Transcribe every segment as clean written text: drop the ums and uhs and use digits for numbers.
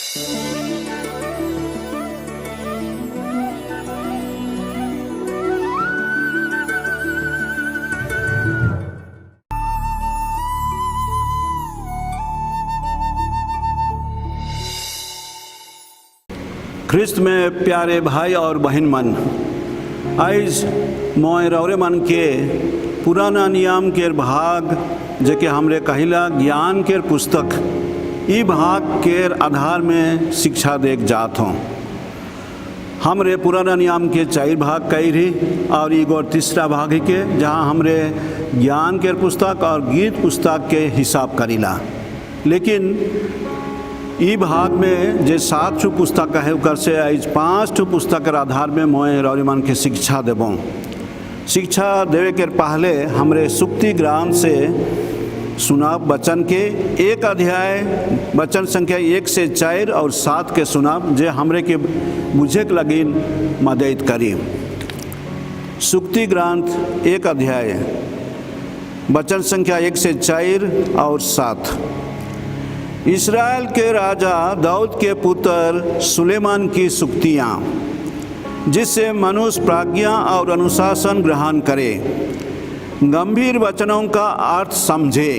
ख्रिस्त में प्यारे भाई और बहन मन, आज मोय रौरे मन के पुराना नियम के भाग जेके हमरे कहिला ज्ञान के पुस्तक ई भाग के आधार में शिक्षा देख जात हों। हमरे पुराना नियम के 4 भाग कही रही और एगो तीसरा भाग ही के जहाँ हमरे ज्ञान के पुस्तक और गीत पुस्तक के हिसाब करीला। लेकिन ई भाग में जे 7 पुस्तक है उकर से आज 5 पुस्तक के आधार में मोय रौरे मन के शिक्षा देबों। शिक्षा देवे के पहले हमरे सुक्ति ग्रंथ से सुनाब वचन के 1 अध्याय वचन संख्या 1 से 4 और 7 के सुनाब जे हमरे के बुझे के लगी मदद करी। सुक्ति ग्रंथ 1 अध्याय वचन संख्या 1 से 4 और 7। इस्राएल के राजा दाऊद के पुत्र सुलेमान की सुक्तियाँ, जिससे मनुष्य प्राज्ञा और अनुशासन ग्रहण करे, गंभीर वचनों का अर्थ समझे,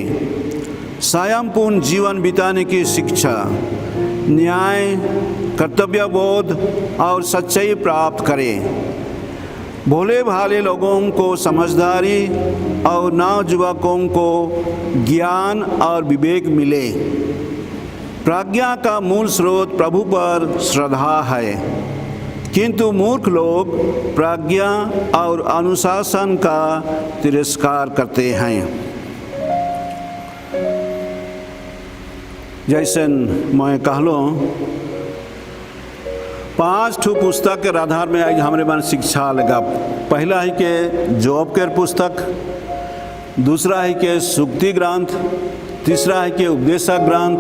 संयमपूर्ण जीवन बिताने की शिक्षा, न्याय, कर्तव्यबोध और सच्चाई प्राप्त करे, भोले भाले लोगों को समझदारी और नवयुवकों को ज्ञान और विवेक मिले। प्रज्ञा का मूल स्रोत प्रभु पर श्रद्धा है, किंतु मूर्ख लोग प्रज्ञा और अनुशासन का तिरस्कार करते हैं। जैसे मैं कहलो 5 पुस्तक के आधार में आज हमारे मन शिक्षा लगा। पहला है के जॉब के पुस्तक, दूसरा है के सुक्ति ग्रंथ, तीसरा है के उपदेशक ग्रंथ,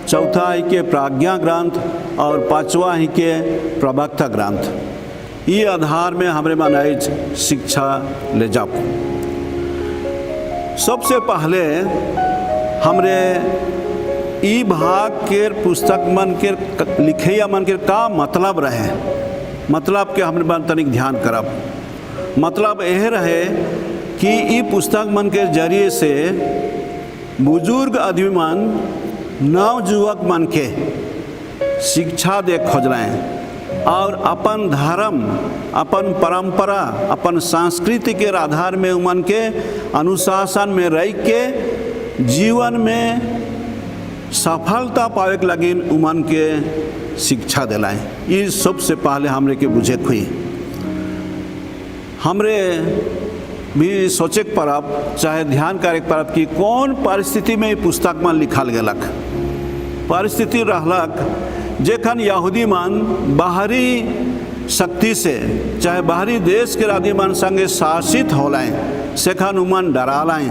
चौथा है के प्राज्ञा ग्रंथ और 5वां है के प्रवक्ता ग्रंथ। ये आधार में हमारे मन आज शिक्षा ले जाओ। सबसे पहले हमरे ई भाग के पुस्तक मन के लिखैया मन के का मतलब रहे, मतलब के हमरे मन तनिक ध्यान करब। मतलब यह रहे कि ई पुस्तक मन के जरिए से बुजुर्ग आदमी मन नवयुवक मन के शिक्षा दे खोज रहे हैं और अपन धर्म, अपन परंपरा, अपन संस्कृति के आधार में उमन के अनुशासन में रह के जीवन में सफलता पावे के लगी उमन के शिक्षा दिलाएं। ये सबसे पहले हमरे के बुझे हुई। हमरे भी सोचे परब चाहे ध्यान करे परब कि कौन परिस्थिति में पुस्तक में लिखल गलक। परिस्थिति रहलक जेखन यहूदी मन बाहरी शक्ति से चाहे बाहरी देश के आदमी मन संगे शासित होलाएं, सेखन उमन डरालाएं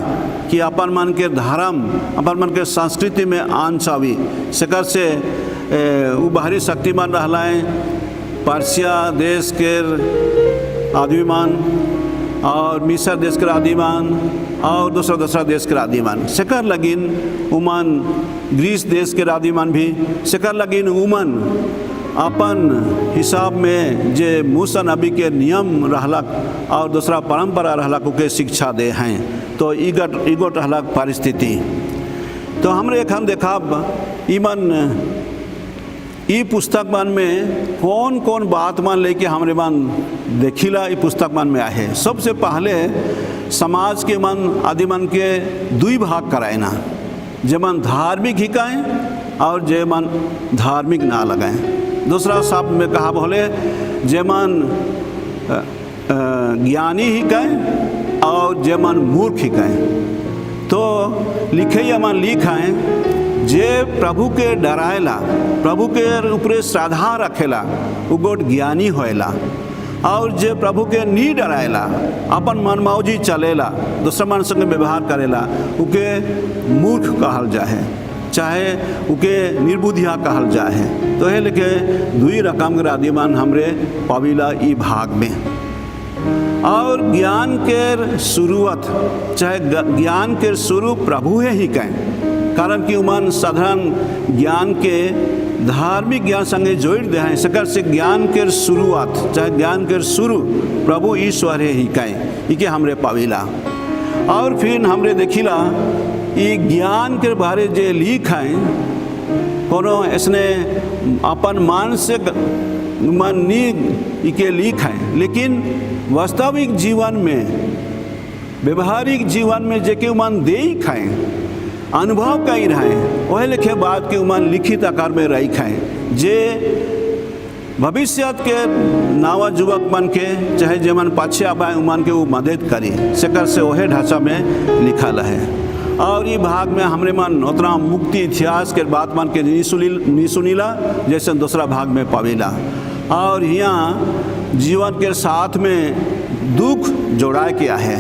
कि अपन मन के धर्म, अपन मन के संस्कृति में आन चावी सेकर से वो बाहरी शक्ति मन रहलाएं। पर्सिया देश के आदमी मन और मिस्र देश के आदिमान और दूसरा देश के आदिमान सेकर लगिन उमन, ग्रीस देश के आदिमान भी सेकर लगिन उमन अपन हिसाब में जे मूसा नबी के नियम रहलक और दूसरा परंपरा रहलक के शिक्षा दे हैं। तो ईगो रहलक परिस्थिति। तो हमरे एखन देखब ईमन ई पुस्तक मन में कौन कौन बात मन लेके हमरे मन देखिला ई पुस्तक मन में आहे। सबसे पहले समाज के मन आदि मन के 2 भाग कराए ना, जे मन धार्मिक हिकाएं और जे मन धार्मिक ना लगाएं। दूसरा शब्द में कहा बोले जे मन ज्ञानी हिकाएं और जे मन मूर्ख हिकाएं। तो लिखे मन लिखाएं जे प्रभु के डराएला, प्रभु के ऊपर श्रद्धा रखेला वो गोट ज्ञानी होएला, और जे प्रभु के नी डराएला अपन मनमौजी चलेला, दूसरा मन संग व्यवहार करेला उके मूर्ख कहल जाए, चाहे उके निर्बुद्धिया कहल जाए। तो ये लेके 2 रकम के आदिमान हमरे पविला ई भाग में। और ज्ञान के शुरुआत चाहे ज्ञान के शुरू प्रभु ही कहें, कारण कि उमन साधारण ज्ञान के धार्मिक ज्ञान संगे जोड़ दे हैं सकर से ज्ञान के शुरुआत चाहे ज्ञान के शुरू प्रभु ईश्वर है ही कहें इके हमरे पाविला। और फिर हमरे देखिला ये ज्ञान के बारे जे लिख हैं कोनो इसने अपन मानसिक मन नी इके लिख हैं, लेकिन वास्तविक जीवन में व्यवहारिक जीवन में जेके मन दे खाएं अनुभव कई रहे वह लिखे बात के उमान लिखित आकार में रही खाएं जे भविष्य के नावा युवक मन के चाहे जे मन पाछे आबाए उमान के वो मदद करी सेकर से वह ढांचा में लिखा है। और ये भाग में हमरे मन उतना मुक्ति इतिहास के बात मान के नहीं सुनीला जैसे दूसरा भाग में पावेला। और यहाँ जीवन के साथ में दुख जोड़ा किया है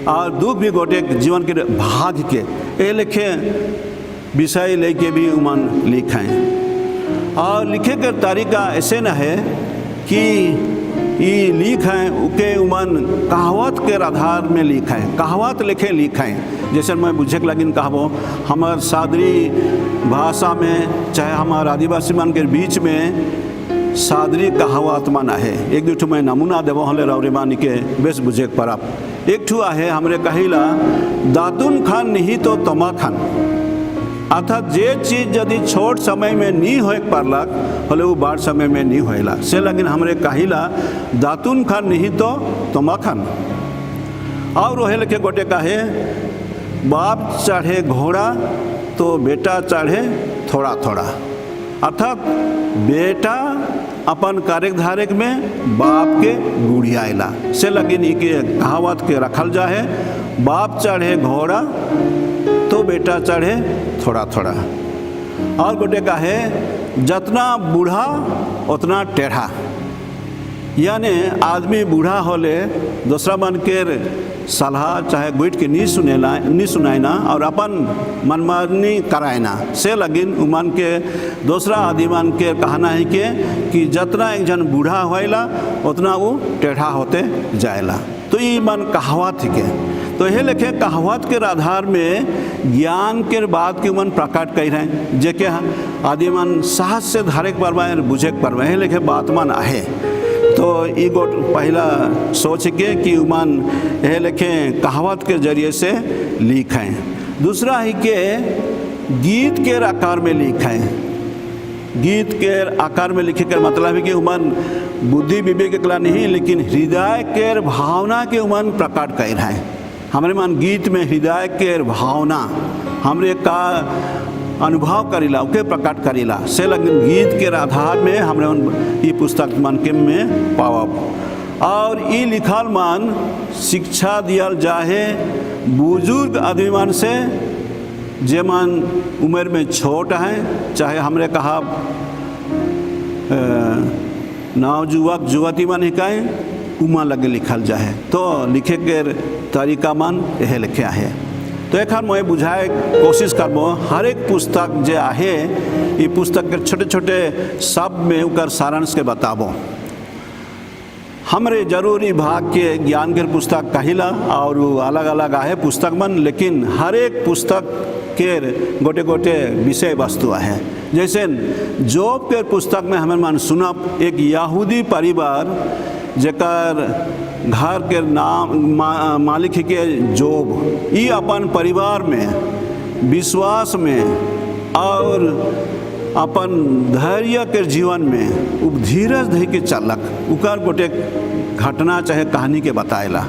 और दुख भी गोटे जीवन के भाग के ये लिखे विषय लेके भी उमन लिखें। और लिखे के तरीका ऐसे न है कि ये लिखें उके उमन कहावत के आधार में लिखें, कहावत लिखें जैसे मैं बुझे के लगिन कहबो हमार सादरी भाषा में चाहे हमार आदिवासी मन के बीच में सादरी कहावत मन है। एक दो मैं नमूना देव हले रौरे मानी के बेस बुझे परब। एक ठू आहे हमरे कहिला दातुन खान नहीं तो तमा खान, अर्थात जे चीज यदि छोट समय में नहीं हो पारलक हले वो बड़ समय में नहीं होएला से लगिन हमरे कहिला दातुन खान नहीं तो तमा खान। और वह लिखे गोटे कहे बाप चढ़े घोड़ा तो बेटा चढ़े थोड़ा थोड़ा, अर्थात बेटा अपन कार्यक धारक में बाप के गुड़ियाला से लगिन के कहावत के रखल जा है बाप चढ़े घोड़ा तो बेटा चढ़े थोड़ा थोड़ा। और गोटे का है जितना बूढ़ा उतना टेढ़ा, यानी आदमी बूढ़ा होले दूसरा मन के सलाह चाहे गुट के नहीं सुनाइना और अपन मनमानी कराइना से लगिन उमन के दूसरा आदिमान के कहना है कि जितना एक जन बूढ़ा होइला उतना वो टेढ़ा होते जाएला। तो ये मन कहावत के तो यह लिखे कहावत के आधार में ज्ञान के बात के मन प्रकट कर रहे हैं जेके आदिमान साहस से धारक परवा बुझे परवा यह लिखे बात मन आहे। तो ये गोट पहला सोच के कि उमान यह लिखें कहावत के जरिए से लिखें। दूसरा है कि गीत के आकार में लिखें। गीत के आकार में लिखे का मतलब है कि उमान बुद्धि विवेक के नहीं लेकिन हृदय के भावना के उमान प्रकट कर रहे हैं। हमारे मन गीत में हृदय के भावना हमरे का अनुभव करेला उके प्रकट करेला से लगिन गीत के आधार में हमरे ये पुस्तक मन के में पावब। और ये लिखल मन शिक्षा दियल जाहे बुजुर्ग आदमी मन से जे मन उम्र में छोट हैं चाहे हमरे कहा नवयुवक युवती मन हिकाए उमा लगे लिखल जाए तो लिखे के तरीका मन यह लिखे है। तो एक मैं बुझाए कोशिश करबो हर एक पुस्तक जे आहे ये पुस्तक के छोटे छोटे शब्द में उकर सारांश के बताबो। हमरे जरूरी भाग के ज्ञान के पुस्तक कहिला और अलग अलग आहे पुस्तक मन, लेकिन हर एक पुस्तक के गोटे गोटे विषय वस्तु है। जैसे जोब के पुस्तक में हमें मन सुनब एक यहूदी परिवार जेकर घर के नाम मालिक के जोब ये अपन परिवार में विश्वास में और अपन धैर्य के जीवन में धीरज धै के चलक उकर गोटे घटना चाहे कहानी के बताएला।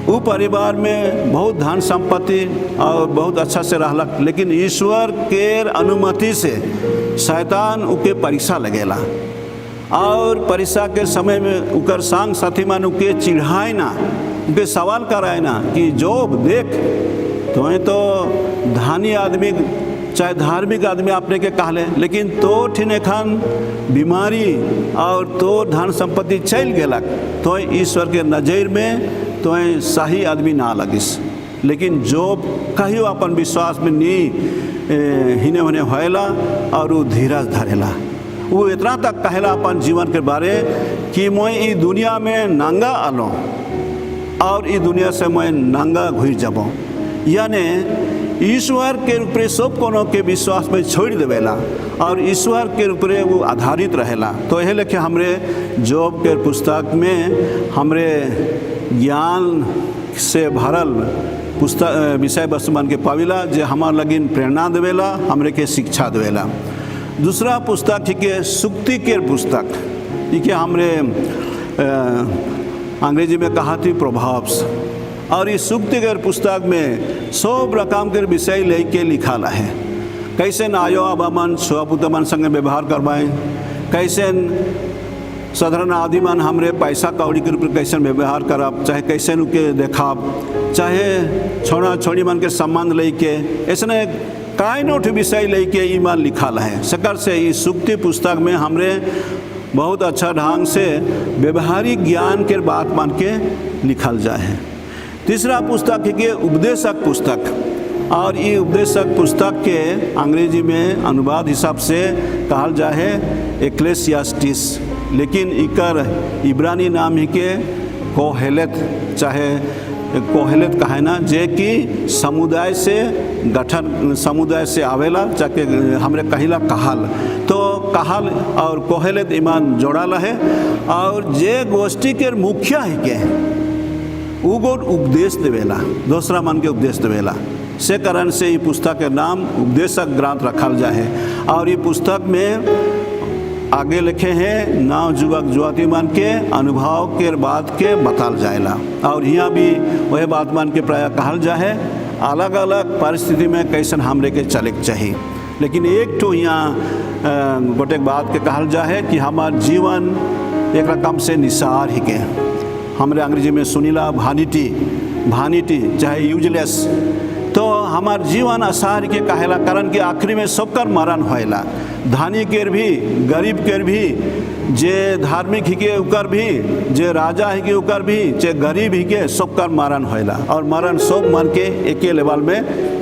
वो परिवार में बहुत धन संपत्ति और बहुत अच्छा से रहलक, लेकिन ईश्वर के अनुमति से शैतान उके परीक्षा लगेला और परीक्षा के समय में उकर संग साथी मन उके चिढ़ाए ना उनके सवाल कराए ना कि जोब देख तो धनी आदमी चाहे धार्मिक आदमी आपने के कहले लेकिन तो ठिने खान बीमारी और तो धन संपत्ति चल गलक तो ईश्वर के नज़र में तो सही आदमी ना लगिस। लेकिन जोब कहियो अपन विश्वास में नहीं हिने होने होएला और वो धीरज धरेला। वो इतना तक कहला अपन जीवन के बारे कि मैं ई दुनिया में नंगा आलो और ई दुनिया से मैं नंगा घुस जाबो, यानी ईश्वर के ऊपर सब कोनो के विश्वास में छोड़ देवेला और ईश्वर के ऊपर वो आधारित रहेला। तो यह लेके हमरे जॉब के पुस्तक में हमरे ज्ञान से भरल पुस्तक विषय वस्तु मान के पाविला जे हमार लगिन प्रेरणा देवेला, हमरे के शिक्षा देवेला। दूसरा पुस्तक है सुक्ति के पुस्तक, ये हमरे अंग्रेजी में कहा थी प्रोवर्ब्स, और इस सुक्ति के पुस्तक में सब रकम के विषय लेके लिखा है। कैसे आयो अबामन स्वपुतमन संग व्यवहार करवाएं, कैसे साधारण आदमी मन हमरे पैसा कौड़ी के रूप में कैसे व्यवहार करब, चाहे कैसे उनके देखाब, चाहे छोड़ा छोड़ी मन के संबंध लेके ऐसे कायनोट विषय लेके ईमान लिखा है। सकर से इस सुक्ति पुस्तक में हमरे बहुत अच्छा ढंग से व्यवहारिक ज्ञान के बात मान के लिखल जाए। तीसरा पुस्तक है उपदेशक पुस्तक, और ये उपदेशक पुस्तक के अंग्रेजी में अनुवाद हिसाब से कहल जाए एक्लेसियास्टिस, लेकिन इकर इब्रानी नाम ही के कोहेलेत, चाहे कोहेलेत कहे ना, जे कि समुदाय से गठन समुदाय से आवेला, चाहे हमरे कहिला कहल। तो कहल और कोहेलेत ईमान जोड़ाला है, और जे गोष्ठी के मुखिया है के उगो उपदेश देवेला, दूसरा मन के उपदेश देवेला। से कारण से ये पुस्तक के नाम उपदेशक ग्रंथ रखल जाए। और ये पुस्तक में आगे लिखे हैं नव युवक युवती मन के अनुभव के बात के बताल जाएला, और यहाँ भी वह बात मान के प्राय कहल जाए अलग अलग परिस्थिति में कैसन हमरे के चले के चाहिए। लेकिन एक तो यहाँ गोटे बात के कहल जाए कि हमार जीवन एक रकम से निसार ही के, हमरे अंग्रेजी में सुनीला भानिटी चाहे यूजलेस। तो हमार जीवन आसार के कहेला, कारण कि आखिरी में सबकर मरण होएला, धनी के भी गरीब के भी, जे धार्मिक ही के उकर भी, जे राजा ही के उकर भी, जे गरीब ही के सबकर मरण होएला, और मरण सब मन के एके लेवल में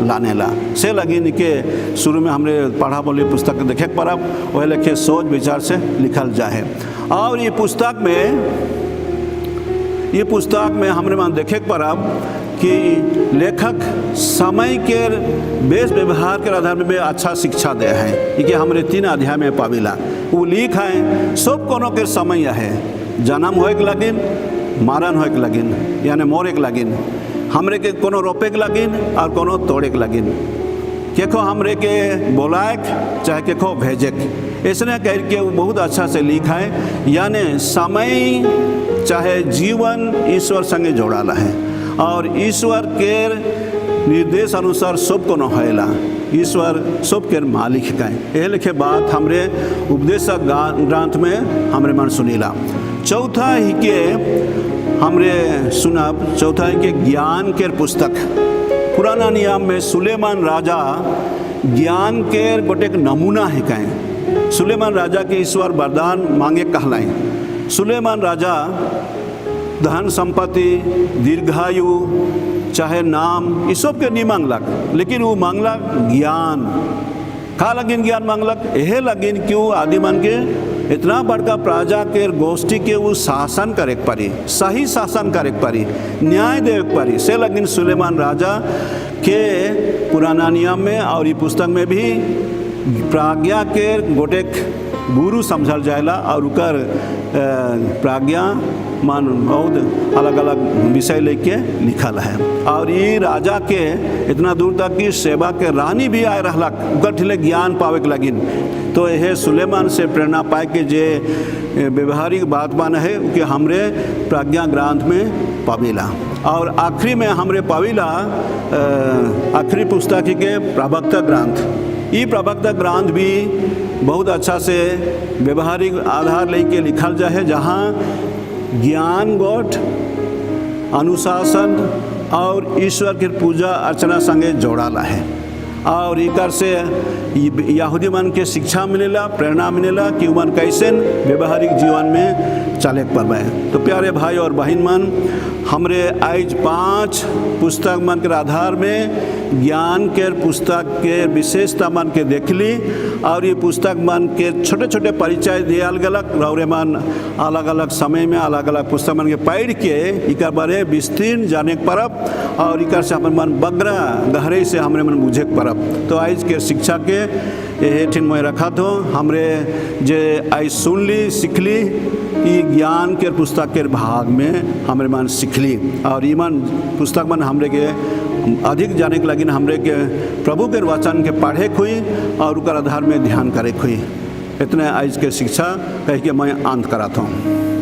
लानेला। से लगिन के शुरू में हमरे पढ़ा बोली पुस्तक देखे पड़ब, वह लेखे सोच विचार से लिखल जाए। और ये पुस्तक में हमरे मान देखे पड़ब कि लेखक समय के बेस व्यवहार के आधार में अच्छा शिक्षा दे है। कि हमरे 3 अध्याय में पाविला वो लिख है सब कोनो के समय है, जन्म होए के लगिन, मरण होए के लगिन, यानी मोरे के लगिन, हमरे के कोनो रोपे के लगिन और कोनो तोड़े के लगिन, केखो हमरे के बोलाएक चाहे केखो भेजेक, इसने कह के वो बहुत अच्छा से लिखा है। यानी समय चाहे जीवन ईश्वर संगे जोड़ाला है, और ईश्वर के निर्देश अनुसार सब को न होएला, ईश्वर सब के मालिक का है। यह लिखे बात हमरे उपदेशक ग्रंथ में हमरे मन सुनीला। चौथा ही के हमरे सुनब, चौथा ही के ज्ञान के पुस्तक। पुराना नियम में सुलेमान राजा ज्ञान के गोटे नमूना है कहें। सुलेमान राजा के ईश्वर वरदान मांगे कहलाएं। सुलेमान राजा धन संपत्ति दीर्घायु चाहे नाम ये सब के नहीं मांगलक, लेकिन वो मांगलक ज्ञान। का लगिन ज्ञान मांगलक? यह लगिन क्यों आदि मन के इतना बड़का प्रजा के गोष्ठी के वो शासन करे पारी, सही शासन करे पारी, न्याय दे पारी। से लगिन सुलेमान राजा के पुराना नियम में और ये पुस्तक में भी प्राज्ञा के गोटे गुरु समझल जाएला, और उकर प्राज्ञा मान बहुत अलग अलग विषय लेके लिखल है। और ये राजा के इतना दूर तक की सेवा के रानी भी आए रहलक, उकर ठिले ज्ञान पावे के लगिन। तो यह सुलेमान से प्रेरणा पाए के जे व्यवहारिक बात मान है कि हमरे प्राज्ञा ग्रंथ में पाविला। और आखिरी में हमरे पाविला आखिरी पुस्तक के प्रवक्ता ग्रंथ। ये प्रवक्ता ग्रंथ भी बहुत अच्छा से व्यवहारिक आधार लेके लिखल जाए, जहाँ ज्ञान गोट अनुशासन और ईश्वर की पूजा अर्चना संगे जोड़ाला है। और इकर से यहूदी मन के शिक्षा मिलेला, प्रेरणा मिलेला कि मन कैसे व्यवहारिक जीवन में चले पावे। तो प्यारे भाई और बहन मन, हमरे आज 5 पुस्तक मन के आधार में ज्ञान के पुस्तक के विशेषता मन के देखली और ये पुस्तक मन के छोटे छोटे परिचय दियाल गलक रौरे मन अलग अलग समय में अलग अलग पुस्तक मन के पढ़ के इकर बारे विस्तीर्ण जाने के परब और इकर से अपन मन बगरा गहरे से हमरे मन बुझे के परब। तो आज के शिक्षा के ये ठिन मैं रखा तो हमरे जे आज सुनली सीखली ई ज्ञान के पुस्तक के भाग में हमरे मन सीखली और ईमान पुस्तक मन हमरे के अधिक जाने के लगी हमरे के प्रभु के वचन के पढ़े खुई और उकर आधार में ध्यान करे खुई। इतने आज के शिक्षा कह के मैं अंत कराता हूँ।